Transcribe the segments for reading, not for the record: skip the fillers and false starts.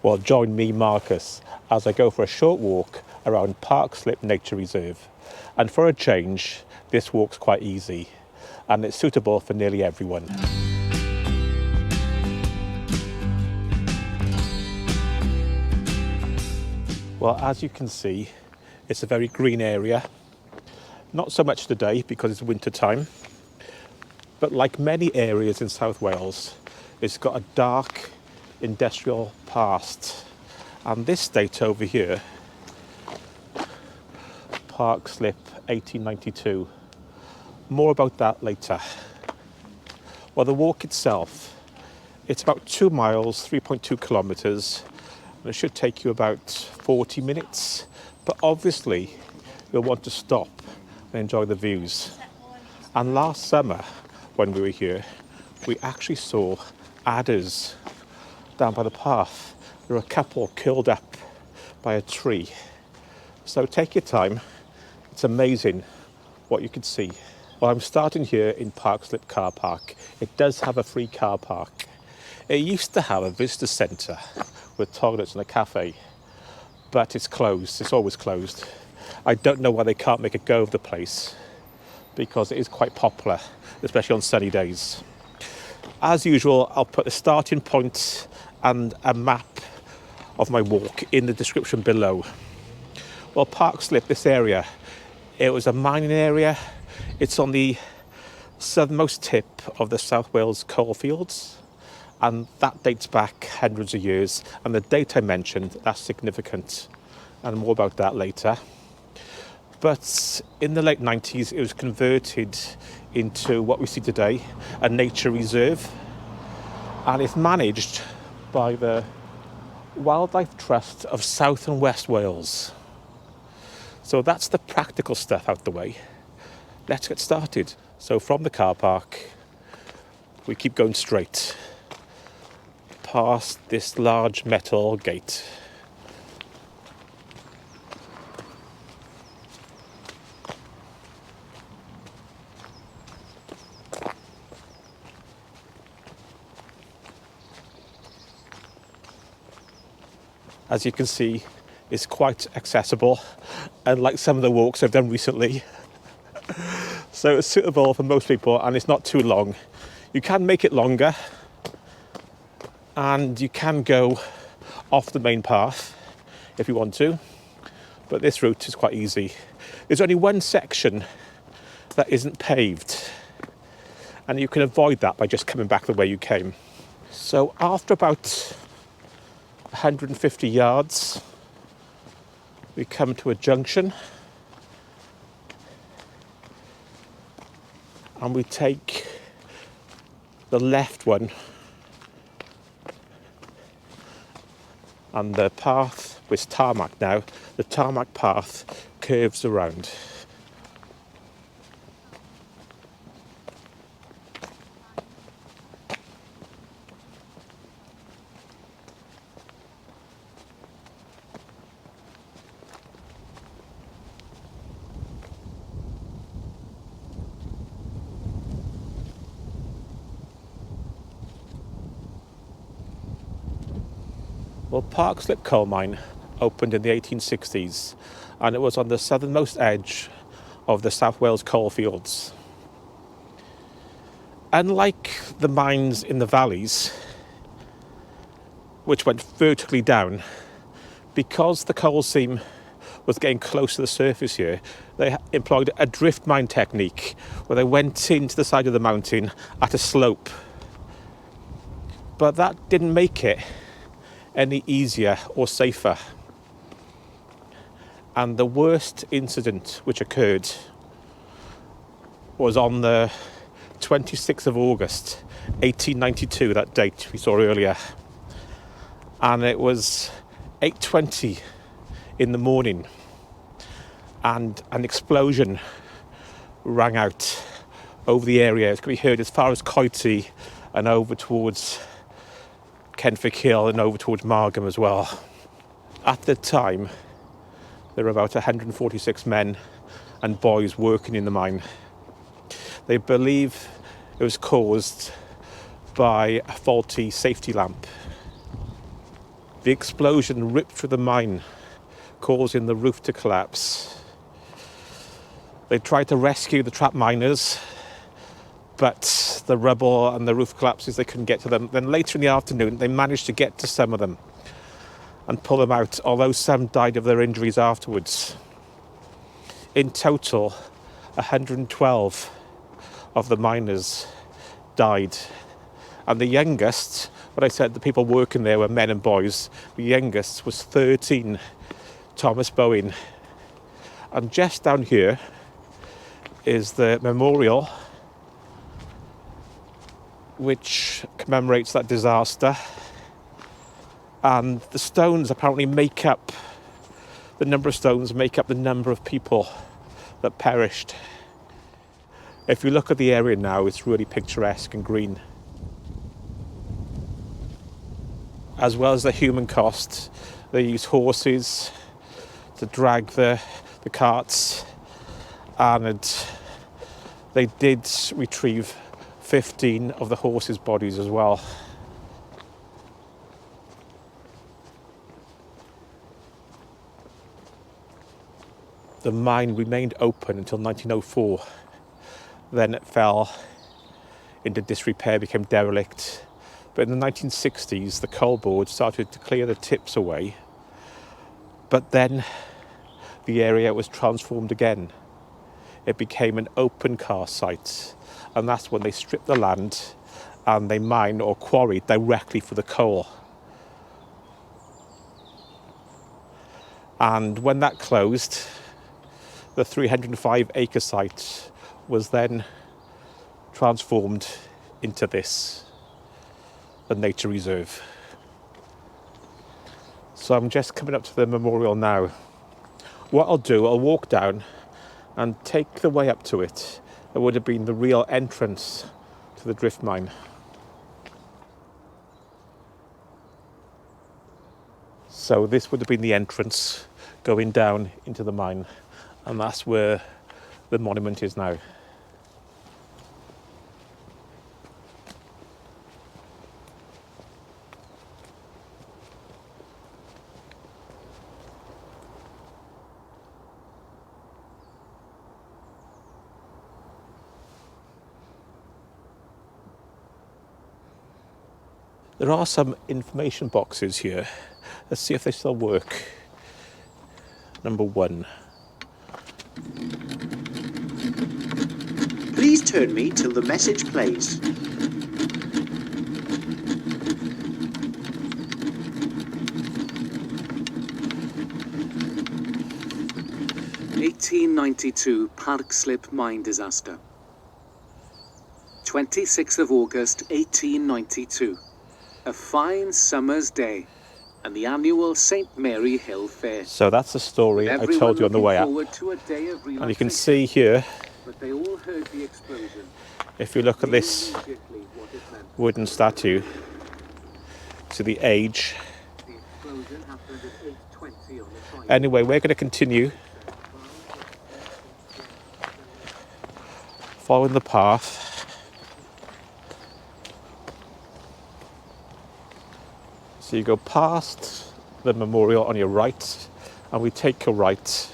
Well, join me, Marcus, as I go for a short walk around Parc Slip Nature Reserve. And for a change, this walk's quite easy and it's suitable for nearly everyone. Well, as you can see, it's a very green area. Not so much today because it's winter time, but like many areas in South Wales, it's got a dark industrial past. And this state over here, Parc Slip 1892. More about that later. Well, the walk itself, it's about 2 miles, 3.2 kilometres. And it should take you about 40 minutes. But obviously, you'll want to stop and enjoy the views. And last summer, when we were here, we actually saw adders down by the path. There were a couple curled up by a tree. So take your time. It's amazing what you can see. Well, I'm starting here in Parc Slip car park. It does have a free car park. It used to have a visitor centre with toilets and a cafe, but it's closed. It's always closed. I don't know why they can't make a go of the place, because it is quite popular, especially on sunny days. As usual, I'll put the starting point and a map of my walk in the description below. Well, Parc Slip, this area, it was a mining area. It's on the southernmost tip of the South Wales coalfields, and that dates back hundreds of years. And the date I mentioned, that's significant, and more about that later. But in the late 90s, it was converted into what we see today, a nature reserve, and it's managed by the Wildlife Trust of South and West Wales. So that's the practical stuff out the way. Let's get started. So from the car park, we keep going straight past this large metal gate. As you can see, it's quite accessible, unlike some of the walks I've done recently. So it's suitable for most people, and it's not too long. You can make it longer, and you can go off the main path if you want to, but this route is quite easy. There's only one section that isn't paved, and you can avoid that by just coming back the way you came. So after about 150 yards, we come to a junction, and we take the left one, and the path with tarmac now, the tarmac path curves around. Well, Parc Slip coal mine opened in the 1860s, and it was on the southernmost edge of the South Wales coalfields. Unlike the mines in the valleys, which went vertically down, because the coal seam was getting close to the surface here, they employed a drift mine technique where they went into the side of the mountain at a slope. But that didn't make it any easier or safer. And the worst incident which occurred was on the 26th of August 1892, that date we saw earlier, and it was 8:20 in the morning, and an explosion rang out over the area. It could be heard as far as Coity and over towards Kenfig Hill and over towards Margam as well. At the time, there were about 146 men and boys working in the mine. They believe it was caused by a faulty safety lamp. The explosion ripped through the mine, causing the roof to collapse. They tried to rescue the trapped miners, but the rubble and the roof collapses, they couldn't get to them. Then later in the afternoon, they managed to get to some of them and pull them out, although some died of their injuries afterwards. In total, 112 of the miners died. And the youngest, what I said, the people working there were men and boys. The youngest was 13, Thomas Bowen. And just down here is the memorial which commemorates that disaster. And the stones apparently make up, the number of stones make up the number of people that perished. If you look at the area now, it's really picturesque and green. As well as the human cost, they use horses to drag the carts, and they did retrieve 15 of the horses' bodies as well. The mine remained open until 1904. Then it fell into disrepair, became derelict. But in the 1960s, the coal board started to clear the tips away. But then the area was transformed again. It became an open car site. And that's when they stripped the land and they mined or quarried directly for the coal. And when that closed, the 305-acre site was then transformed into this, the nature reserve. So I'm just coming up to the memorial now. What I'll do, I'll walk down and take the way up to it. It would have been the real entrance to the drift mine. So this would have been the entrance going down into the mine, and that's where the monument is now. There are some information boxes here. Let's see if they still work. Number 1. Please turn me till the message plays. (1892) Parc Slip mine disaster. 26th of August 1892. A fine summer's day, and the annual St. Mary Hill Fair. So that's the story I told you on the way up. And you can see here, but they all heard the explosion. if you look at this wooden statue, to the age. The explosion happened at 8:20 on the Friday. Anyway, we're going to continue following the path. So you go past the memorial on your right, and we take a right.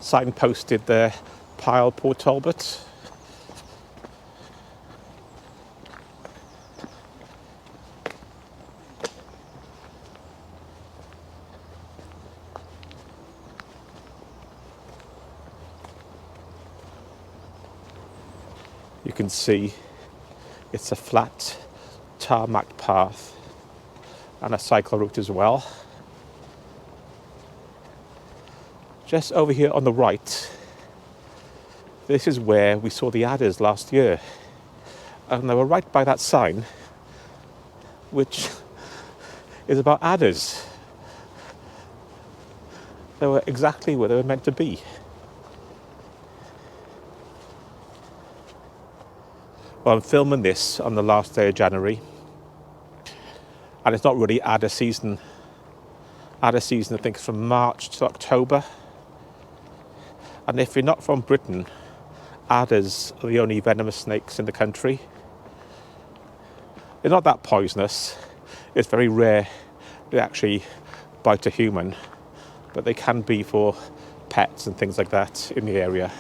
Signposted there, Pile Port Talbot. You can see it's a flat tarmac path and a cycle route as well. Just over here on the right, this is where we saw the adders last year. And they were right by that sign, which is about adders. They were exactly where they were meant to be. Well, I'm filming this on the last day of January. And it's not really adder season. Adder season, I think, is from March to October. And if you're not from Britain, adders are the only venomous snakes in the country. They're not that poisonous. It's very rare they actually bite a human, but they can be for pets and things like that in the area.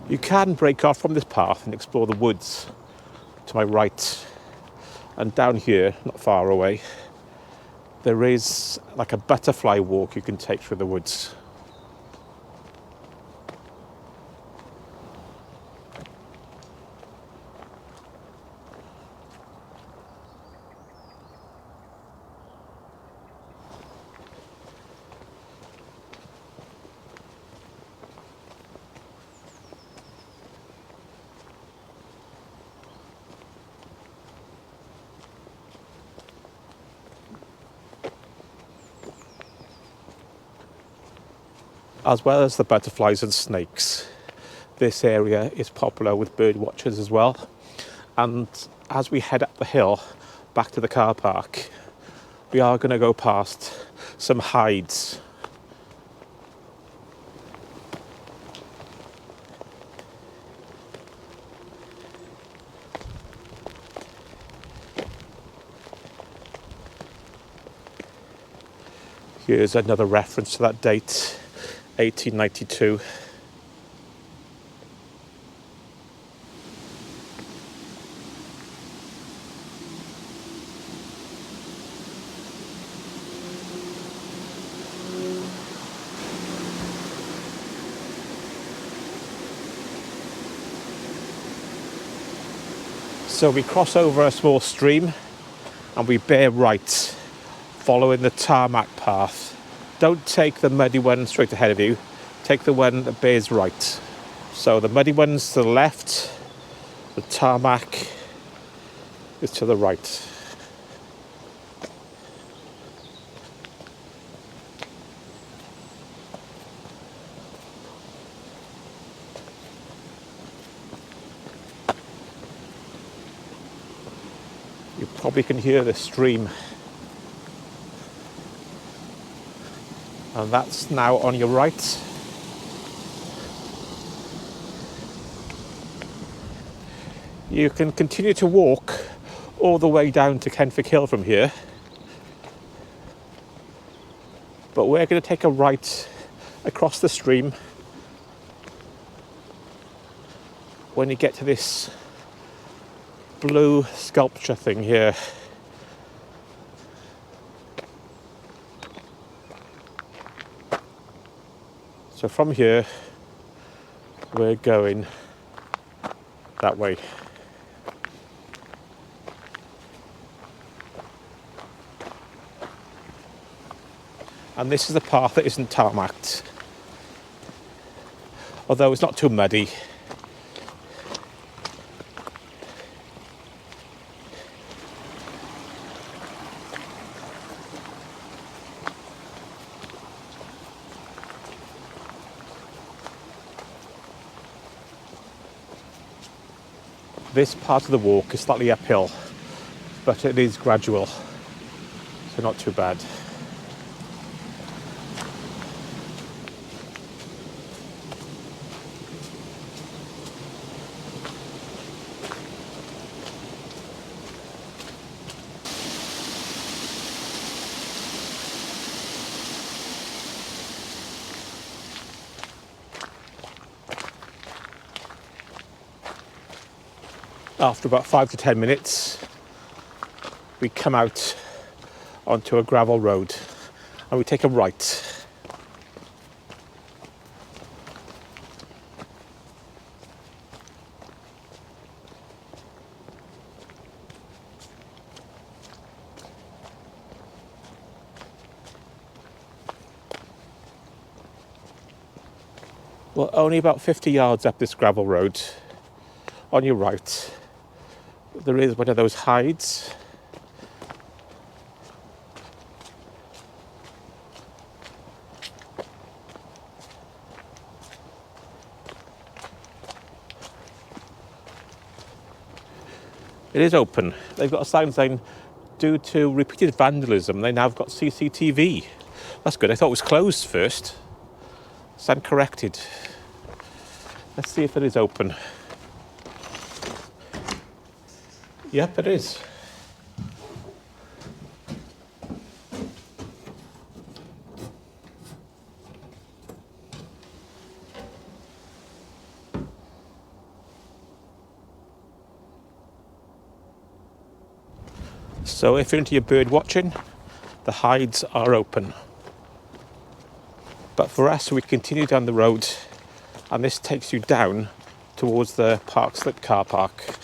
You can break off from this path and explore the woods to my right. And down here, not far away, there is like a butterfly walk you can take through the woods. As well as the butterflies and snakes, this area is popular with bird watchers as well. And as we head up the hill back to the car park, we are going to go past some hides. Here's another reference to that date, 1892. So we cross over a small stream and we bear right, following the tarmac path. Don't take the muddy one straight ahead of you, take the one that bears right. So the muddy one's to the left, the tarmac is to the right. You probably can hear the stream. And that's now on your right. You can continue to walk all the way down to Kenfig Hill from here. But we're going to take a right across the stream when you get to this blue sculpture thing here. So from here, we're going that way. And this is the path that isn't tarmacked, although it's not too muddy. This part of the walk is slightly uphill, but it is gradual, so not too bad. After about 5 to 10 minutes, we come out onto a gravel road and we take a right. Well, only about 50 yards up this gravel road, on your right, there is one of those hides. It is open. They've got a sign saying, due to repeated vandalism, they now have got CCTV That's good. I thought it was closed first. Stand corrected. Let's see if it is open. Yep, it is. So if you're into your bird watching, the hides are open. But for us, we continue down the road, and this takes you down towards the Parc Slip car park.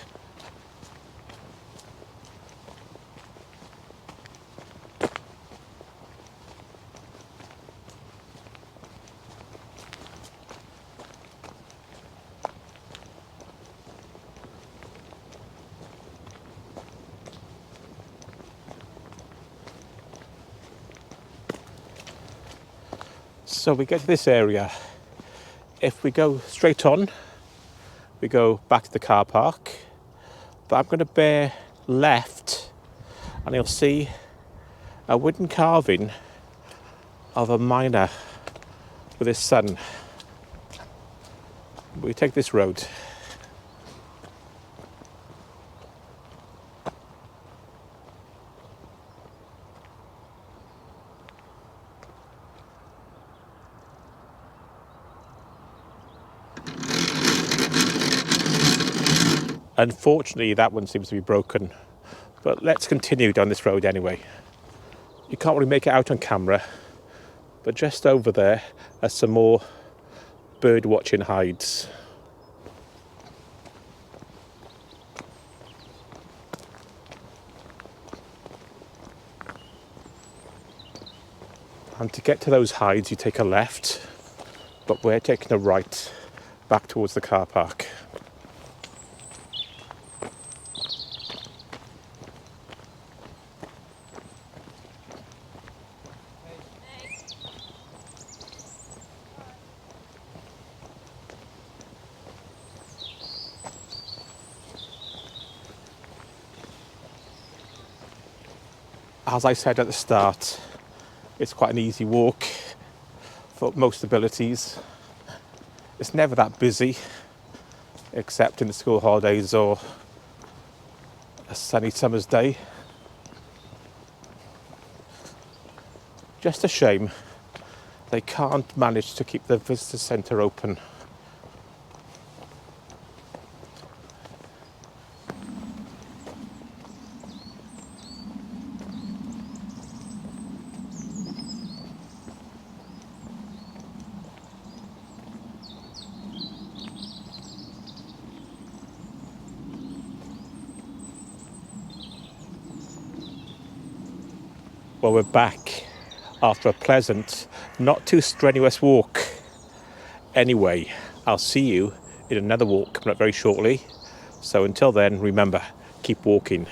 So we get to this area. If we go straight on, we go back to the car park. But I'm going to bear left, and you'll see a wooden carving of a miner with his son. We take this road. Unfortunately, that one seems to be broken, but let's continue down this road anyway. You can't really make it out on camera, but just over there are some more bird watching hides. And to get to those hides, you take a left, but we're taking a right back towards the car park. As I said at the start, it's quite an easy walk for most abilities. It's never that busy, except in the school holidays or a sunny summer's day. Just a shame they can't manage to keep the visitor centre open. Well, we're back after a pleasant, not too strenuous walk. Anyway, I'll see you in another walk coming up very shortly. So until then, remember, keep walking.